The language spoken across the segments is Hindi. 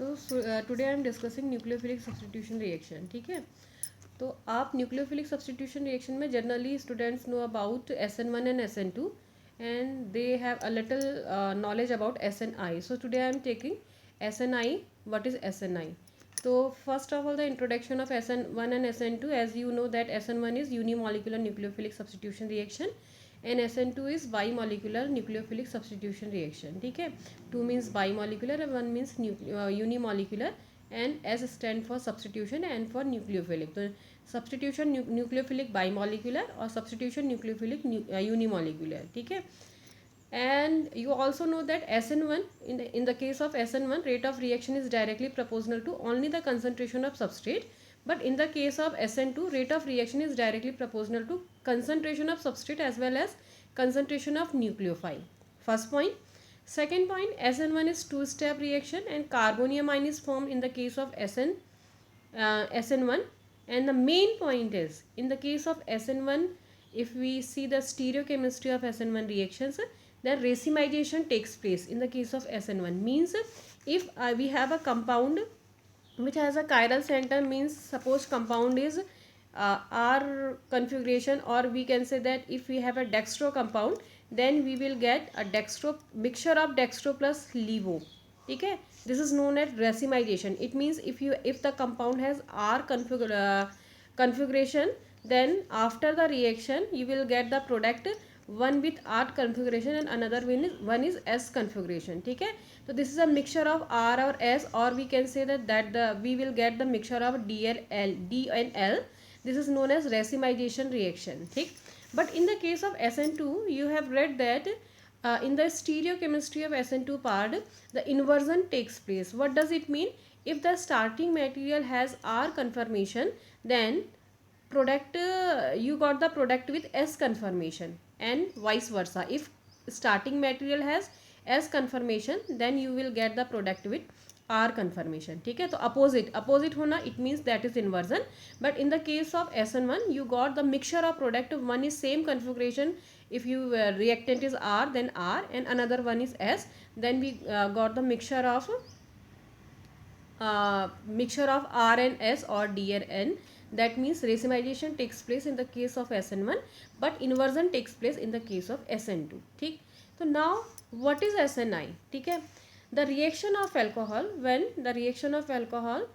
तो today I am discussing nucleophilic substitution reaction. ठीक है, तो आप न्यूक्लियोफिलिक सब्स्टिट्यूशन रिएक्शन में generally students know about SN1 and SN2 and they have a little knowledge about SNI. So today I am taking SNI. What is SNI? So first of all, the introduction of SN1 and SN2. As you know that SN1 is unimolecular nucleophilic substitution reaction and SN2 is bimolecular nucleophilic substitution reaction. ठीक है, 2 means bimolecular and 1 means unimolecular and S stand for substitution and for nucleophilic. तो substitution nucleophilic bimolecular और substitution nucleophilic unimolecular. ठीक है, and you also know that SN1 in the case of SN1 rate of reaction is directly proportional to only the concentration of substrate, but in the case of SN2 rate of reaction is directly proportional to concentration of substrate as well as concentration of nucleophile. First point. Second point, SN1 is two-step reaction and carbonium ion is formed in the case of SN1, and the main point is in the case of SN1, if we see the stereochemistry of SN1 reactions, then racemization takes place in the case of SN1. Means if we have a compound which has a chiral center, means suppose compound is R configuration, or we can say that if we have a dextro compound, then we will get a dextro mixture of dextro plus levo. ठीक है, this is known as racemization. It means if the compound has R configuration, then after the reaction you will get the product one with R configuration and another one is S configuration. ठीक है, so this is a mixture of R or S, or we can say that we will get the mixture of D and L. This is known as racemization reaction. ठीक, but in the case of SN2 you have read that in the stereochemistry of SN2 part the inversion takes place. What does it mean? If the starting material has R conformation, then product you got the product with S conformation and vice versa. If starting material has S conformation, then you will get the product with R conformation. ठीक है, तो opposite होना it means that is inversion. But in the case of SN1 you got the mixture of product. One is same configuration. If you reactant is R, then R, and another one is S, then we got the mixture of R and S or D and N. That means racemization takes place in the case of SN1, but inversion takes place in the case of SN2. ठीक, तो now what is SNI? ठीक है, the reaction of alcohol, when the reaction of alcohol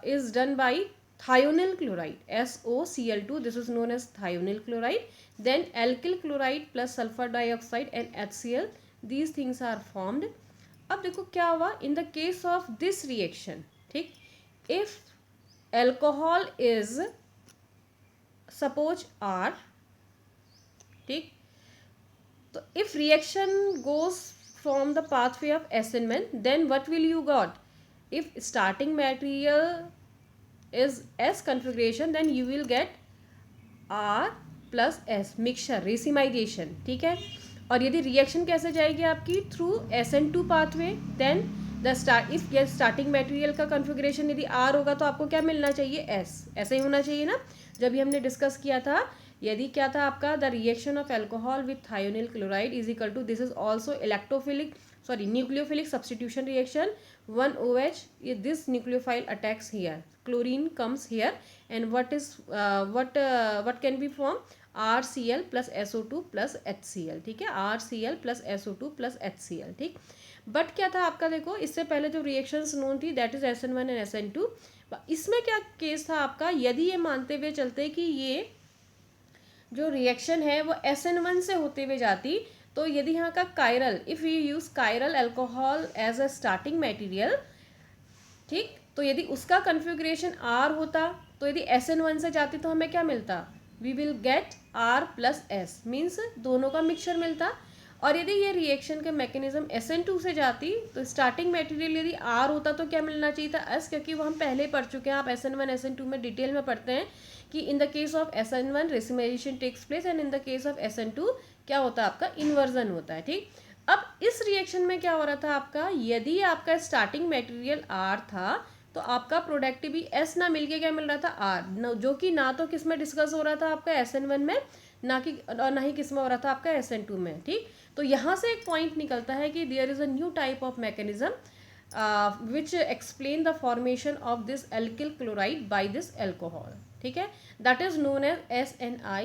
is done by thionyl chloride, SOCl2, this is known as thionyl chloride, then alkyl chloride plus sulfur dioxide and HCl, these things are formed. अब देखो क्या हुआ in the case of this reaction. ठीक, if alcohol is suppose R, ठीक, तो if reaction goes from the pathway of SN1, then what will you got? If starting material is S configuration, then you will get R plus S mixture racemization. ठीक है, और यदि रिएक्शन कैसे जाएगी आपकी through SN2 pathway, then the if ये स्टार्टिंग मटेरियल का कॉन्फ़िगरेशन यदि R होगा तो आपको क्या मिलना चाहिए? S. ऐसे ही होना चाहिए ना, जब भी हमने डिस्कस किया था. यदि क्या था आपका the reaction of alcohol with thionyl chloride is equal to this is also nucleophilic substitution reaction 1OH. this nucleophile attacks here, chlorine comes here, and what can be formed? RCl plus SO2 plus HCl. ठीक है, RCl plus SO2 plus HCl. ठीक, बट क्या था आपका, देखो इससे पहले जो रिएक्शंस नोन थी that is SN1 and SN2. इसमें क्या केस था आपका, यदि ये मानते हुए चलते कि ये जो रिएक्शन है वो SN1 से होते हुए जाती, तो यदि यहाँ का chiral, if you use chiral alcohol as a starting material, ठीक, तो यदि उसका कन्फिग्रेशन R होता, तो यदि SN1 से जाती तो हमें क्या मिलता? We will get R plus S, means दोनों का मिक्सचर मिलता. और यदि ये रिएक्शन का मैकेनिज्म SN2 से जाती, तो स्टार्टिंग मटेरियल यदि R होता तो क्या मिलना चाहिए था? S, क्योंकि वो हम पहले पढ़ चुके हैं. आप SN1 SN2 में डिटेल में पढ़ते हैं कि in the case of SN1 racemisation takes place and in the case of SN2 क्या होता है आपका? इन्वर्जन होता है. ठीक, अब इस रिएक्शन में क्या हो रहा था आपका, यदि आपका स्टार्टिंग मटेरियल R था तो आपका प्रोडक्ट भी S ना मिलके क्या मिल रहा था? R, जो कि ना तो किस में डिस्कस हो रहा था आपका SN1 में, ना ही किस में हो रहा था आपका SN2 में. ठीक, तो यहाँ से एक पॉइंट निकलता है कि there is a new type of mechanism which explain the formation of this alkyl chloride by this alcohol, ठीक है, that is known as SNI.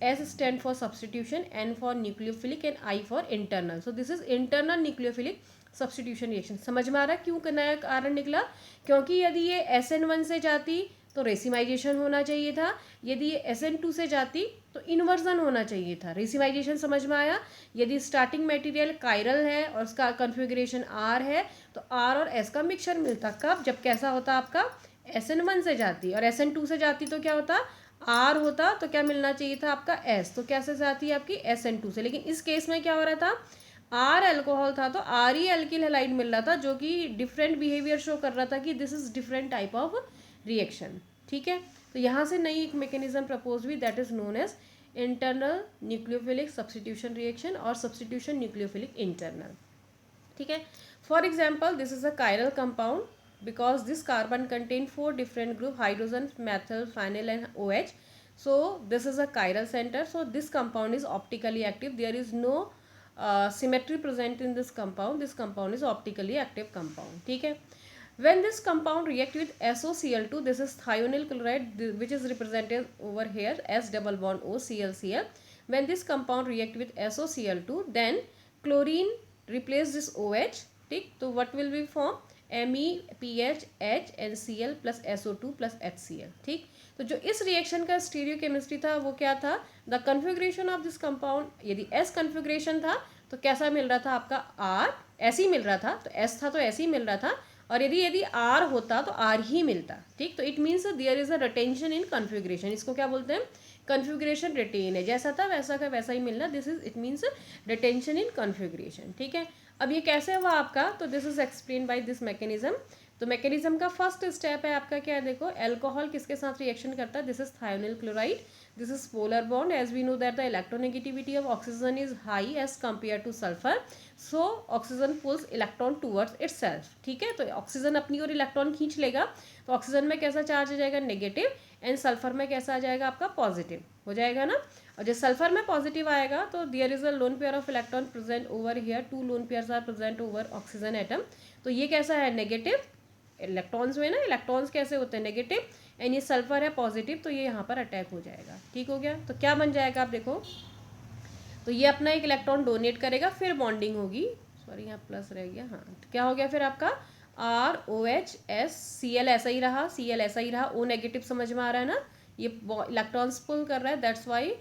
S stand for substitution, N for nucleophilic and I for internal. So this is internal nucleophilic substitution reaction. समझ में आ रहा है क्यों नया कारण निकला? क्योंकि यदि ये SN1 से जाती तो रेसिमाइजेशन होना चाहिए था, यदि ये SN2 से जाती तो इन्वर्जन होना चाहिए था. रेसिमाइजेशन समझ में आया. यदि स्टार्टिंग मटेरियल कायरल है और उसका कन्फिग्रेशन R है तो R और S का मिक्सचर मिलता. कब? जब कैसा होता आपका SN1 से जाती और SN2 से जाती तो क्या होता? R होता. तो क्या मिलना चाहिए था आपका S. तो कैसे जाती है आपकी SN2 से. लेकिन इस केस में क्या हो रहा था, R अल्कोहल था तो R ही एल्किल हैलाइड मिल रहा था, जो कि डिफरेंट बिहेवियर शो कर रहा था कि this is different type of reaction. ठीक है, तो यहाँ से नई एक मैकेनिज्म प्रपोज हुई, that is known as internal nucleophilic substitution reaction और सब्सटीट्यूशन न्यूक्लियोफिलिक इंटरनल. ठीक है, for example this is a chiral compound because this carbon contain 4 different group, hydrogen, methyl, phenyl and OH. So this is a chiral center. So this compound is optically active. There is no symmetry present in this compound. This compound is optically active compound. ठीक है, when this compound react with SOCl2, this is thionyl chloride which is represented over here as double bond O ClCl. When this compound react with SOCl2, then chlorine replace this OH. ठीक, तो what will be form? MEPH H NCl plus SO2 plus HCl. ठीक, तो जो इस रिएक्शन का स्टीरियोकेमिस्ट्री था वो क्या था? The configuration of this compound, यदि S कन्फिग्रेशन था तो कैसा मिल रहा था आपका R, ऐसे ही मिल रहा था. तो S था तो ऐसे ही मिल रहा था. और यदि R होता तो R ही मिलता. ठीक, तो it means there is a retention in configuration. इसको क्या बोलते हैं? कन्फिग्रेशन रिटेन है, जैसा था वैसा का वैसा ही मिलना. This is it means retention in configuration. ठीक है, अब ये कैसे हुआ आपका? तो this is explain by this mechanism. तो मैकेनिज्म का फर्स्ट स्टेप है आपका क्या है? देखो, एल्कोहल किसके साथ रिएक्शन करता है? This is thionyl chloride. This is polar bond. As we know that the electronegativity of oxygen is high as compare to sulphur. So oxygen pulls electron towards itself. ठीक है, तो ऑक्सीजन अपनी ओर इलेक्ट्रॉन खींच लेगा. तो ऑक्सीजन में कैसा चार्ज आ जाएगा? नेगेटिव. एंड सल्फर में कैसा आ जाएगा आपका? पॉजिटिव हो जाएगा ना. और जब सल्फर में पॉजिटिव आएगा तो there is a lone pair of electron present over here. 2 lone pairs are present over oxygen atom. तो ये कैसा है? नेगेटिव. इलेक्ट्रॉन्स में ना इलेक्ट्रॉन्स कैसे होते हैं? नेगेटिव. एंड ये सल्फर है पॉजिटिव, तो ये यहाँ पर अटैक हो जाएगा. ठीक हो गया. तो क्या बन जाएगा आप देखो, तो ये अपना एक इलेक्ट्रॉन डोनेट करेगा, फिर बॉन्डिंग होगी. सॉरी यहाँ प्लस रह गया. हाँ, तो क्या हो गया फिर आपका? ROH S Cl ऐसा ही रहा, Cl ऐसा ही रहा. O नेगेटिव समझ में आ रहा है ना. ये इलेक्ट्रॉन्स पुल कर रहा है, दैट्स वाई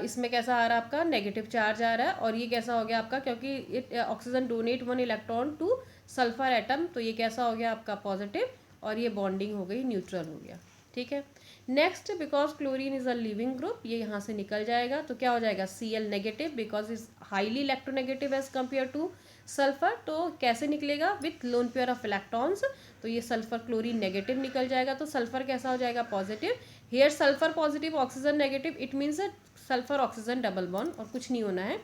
इसमें कैसा आ रहा है आपका? नेगेटिव चार्ज आ रहा है. और ये कैसा हो गया आपका? क्योंकि it oxygen donate 1 electron two sulphur atom, तो ये कैसा हो गया आपका? पॉजिटिव. और ये बॉन्डिंग हो गई, न्यूट्रल हो गया. ठीक है, next, because chlorine is a leaving group, ये यहाँ से निकल जाएगा. तो क्या हो जाएगा? Cl negative, because is highly electronegative as compare to sulphur. तो कैसे निकलेगा? With lone pair of electrons. तो ये सल्फर क्लोरीन नेगेटिव निकल जाएगा. तो सल्फर कैसा हो जाएगा? Positive. Here sulphur positive, oxygen negative, it means sulphur oxygen double bond, और कुछ नहीं होना है.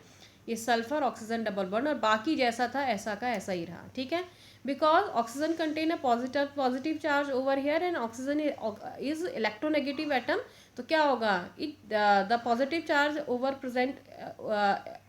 ये सल्फर ऑक्सीजन डबल बॉन्ड, और बाकी जैसा था ऐसा का ऐसा ही रहा. ठीक है, because oxygen contain a positive charge over here and oxygen is electronegative atom. तो क्या होगा? It the positive charge over present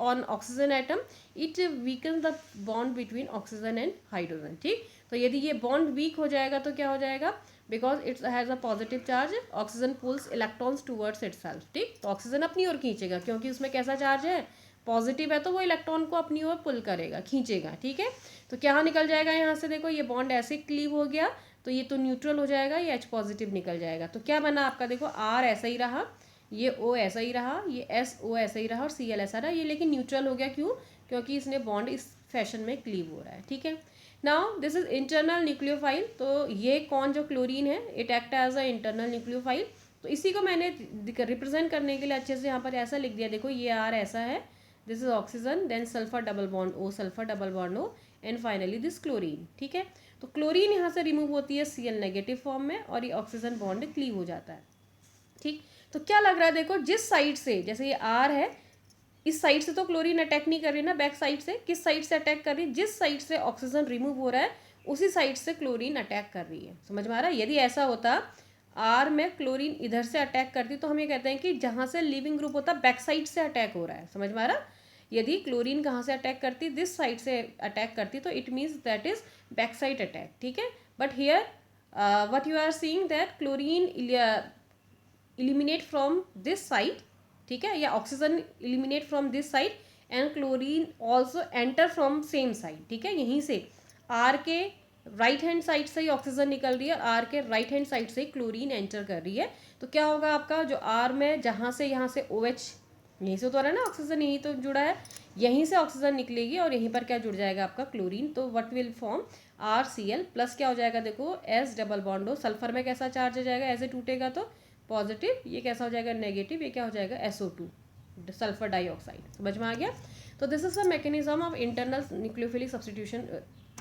on oxygen atom, it weaken the bond between oxygen and hydrogen. ठीक, तो यदि ये बॉन्ड वीक हो जाएगा तो क्या हो जाएगा? Because it's has a positive charge, oxygen pulls electrons towards itself. ठीक, तो ऑक्सीजन अपनी ओर खींचेगा, क्योंकि उसमें कैसा चार्ज है? पॉजिटिव है, तो वो इलेक्ट्रॉन को अपनी ओर पुल करेगा, खींचेगा. ठीक है, तो क्या निकल जाएगा यहाँ से? देखो, ये बॉन्ड ऐसे क्लीव हो गया, तो ये तो न्यूट्रल हो जाएगा, ये H पॉजिटिव निकल जाएगा. तो क्या बना आपका? देखो, R ऐसा ही रहा, ये O ऐसा ही रहा, ये SO ऐसा ही रहा, और Cl ऐसा रहा. ये लेकिन न्यूट्रल हो गया. क्यों? क्योंकि इसने बॉन्ड इस फैशन में क्लीव हो रहा है. ठीक है, now this is internal nucleophile. तो ये कौन जो क्लोरीन है, it act as a internal nucleophile. तो इसी को मैंने रिप्रेजेंट करने के लिए अच्छे से यहाँ पर ऐसा लिख दिया. देखो, ये R ऐसा है, this is oxygen, then sulphur double bond O, sulphur double bond O, and finally this chlorine. ठीक है, तो क्लोरीन यहाँ से रिमूव होती है Cl नेगेटिव फॉर्म में, और ये ऑक्सीजन बॉन्ड क्लीव हो जाता है. ठीक, तो क्या लग रहा है? देखो, जिस साइड से, जैसे ये R है, इस साइड से तो क्लोरीन अटैक नहीं कर रही ना, बैक साइड से. किस साइड से अटैक कर रही है? जिस साइड से ऑक्सीजन रिमूव हो रहा है उसी साइड से क्लोरीन अटैक कर रही है. समझ में आ रहा है? यदि ऐसा होता R में क्लोरीन इधर से अटैक करती, तो हम ये कहते हैं कि जहाँ से लिविंग ग्रुप होता है बैक साइड से अटैक हो रहा है. समझ में आ रहा है? यदि क्लोरीन कहाँ से अटैक करती, दिस साइड से अटैक करती, तो it means that is back side attack, ठीक है. But here what you are seeing that chlorine eliminate from this side, ठीक है, या oxygen eliminate from this side and chlorine also enter from same side, ठीक है. यहीं से R के राइट हैंड साइड से ही ऑक्सीजन निकल रही है और R के राइट हैंड साइड से ही क्लोरीन एंटर कर रही है. तो क्या होगा आपका जो R में जहाँ से यहाँ से OH यहीं से तो आ रहा है ना, ऑक्सीजन यहीं तो जुड़ा है, यहीं से ऑक्सीजन निकलेगी और यहीं पर क्या जुड़ जाएगा आपका क्लोरीन. तो what will form RCl plus क्या हो जाएगा, देखो S डबल बॉन्ड हो, सल्फर में कैसा चार्ज हो जाएगा, ऐसे टूटेगा तो पॉजिटिव, ये कैसा हो जाएगा नेगेटिव, ये क्या हो जाएगा SO2 सल्फर डाइऑक्साइड. समझ में आ गया. तो this is the mechanism of internal nucleophilic substitution,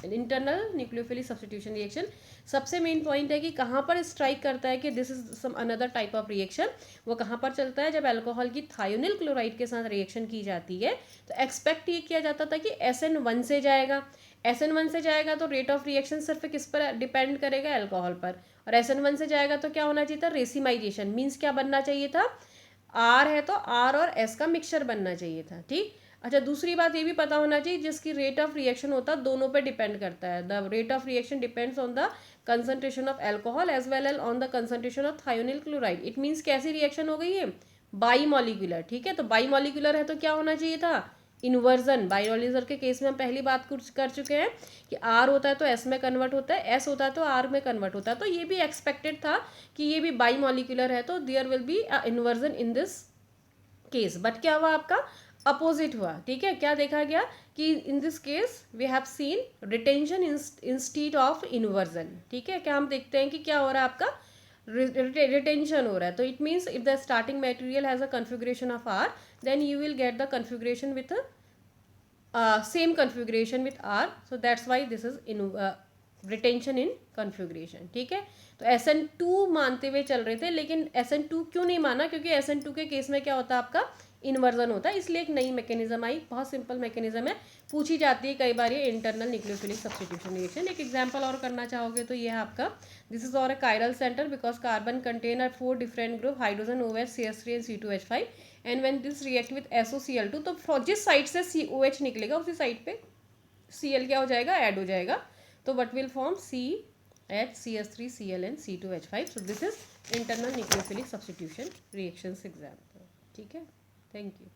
internal nucleophilic substitution reaction. सबसे मेन पॉइंट है कि कहाँ पर स्ट्राइक करता है कि this is some another type of reaction. वो कहाँ पर चलता है, जब अल्कोहल की थायोनिल क्लोराइड के साथ रिएक्शन की जाती है तो एक्सपेक्ट ये किया जाता था कि SN1 से जाएगा. SN1 से जाएगा तो रेट ऑफ रिएक्शन सिर्फ किस पर डिपेंड करेगा, अल्कोहल पर. और SN1 से जाएगा तो क्या होना चाहिए था, रेसिमाइजेशन. मीन्स क्या बनना चाहिए था, R है तो R और S का मिक्सचर बनना चाहिए था, ठीक. अच्छा, दूसरी बात ये भी पता होना चाहिए जिसकी रेट ऑफ रिएक्शन होता है दोनों पे डिपेंड करता है. The rate of reaction depends on the concentration of alcohol as well as on the concentration of thionyl chloride. It means कैसी रिएक्शन हो गई है, बाई मॉलिक्यूलर, ठीक है. तो बाई मॉलिक्यूलर है तो क्या होना चाहिए था, इन्वर्जन. बायोलॉजिजर के केस में हम पहली बात कुछ कर चुके हैं कि R होता है तो S में कन्वर्ट होता है, S होता है तो R में कन्वर्ट होता है. तो ये भी एक्सपेक्टेड था कि ये भी बाई मॉलिक्यूलर है तो there will be inversion in this case. But क्या हुआ आपका, अपोजिट हुआ, ठीक है. क्या देखा गया कि in this case we have seen retention instead of inversion, ठीक है. क्या हम देखते हैं कि क्या हो रहा है आपका, रिटेंशन हो रहा है. तो it means if the starting material has a configuration of R then you will get the configuration with same configuration with R. So that's why this is in retention in configuration, ठीक है. तो SN2 मानते हुए चल रहे थे, लेकिन SN2 क्यों नहीं माना, क्योंकि SN2 के केस में क्या होता है आपका, इन्वर्जन होता है. इसलिए एक नई मैकेनिज्म आई, बहुत सिंपल मैकेनिज्म है, पूछी जाती है कई बार ये इंटरनल न्यूक्लियोफिलिक सब्स्टिट्यूशन रिएक्शन. एक एग्जांपल और करना चाहोगे तो ये है आपका, दिस इज और a chiral centre because carbon contain are 4 different group, hydrogen OH CH3 and C2H5. And when this react with SOCl2 तो जिस साइड से COH निकलेगा उसी साइड पे Cl क्या हो जाएगा, ऐड हो जाएगा. तो what will form CH CH3 Cl and C2H5. So this is internal nucleophilic substitution reactions example, ठीक है. Thank you.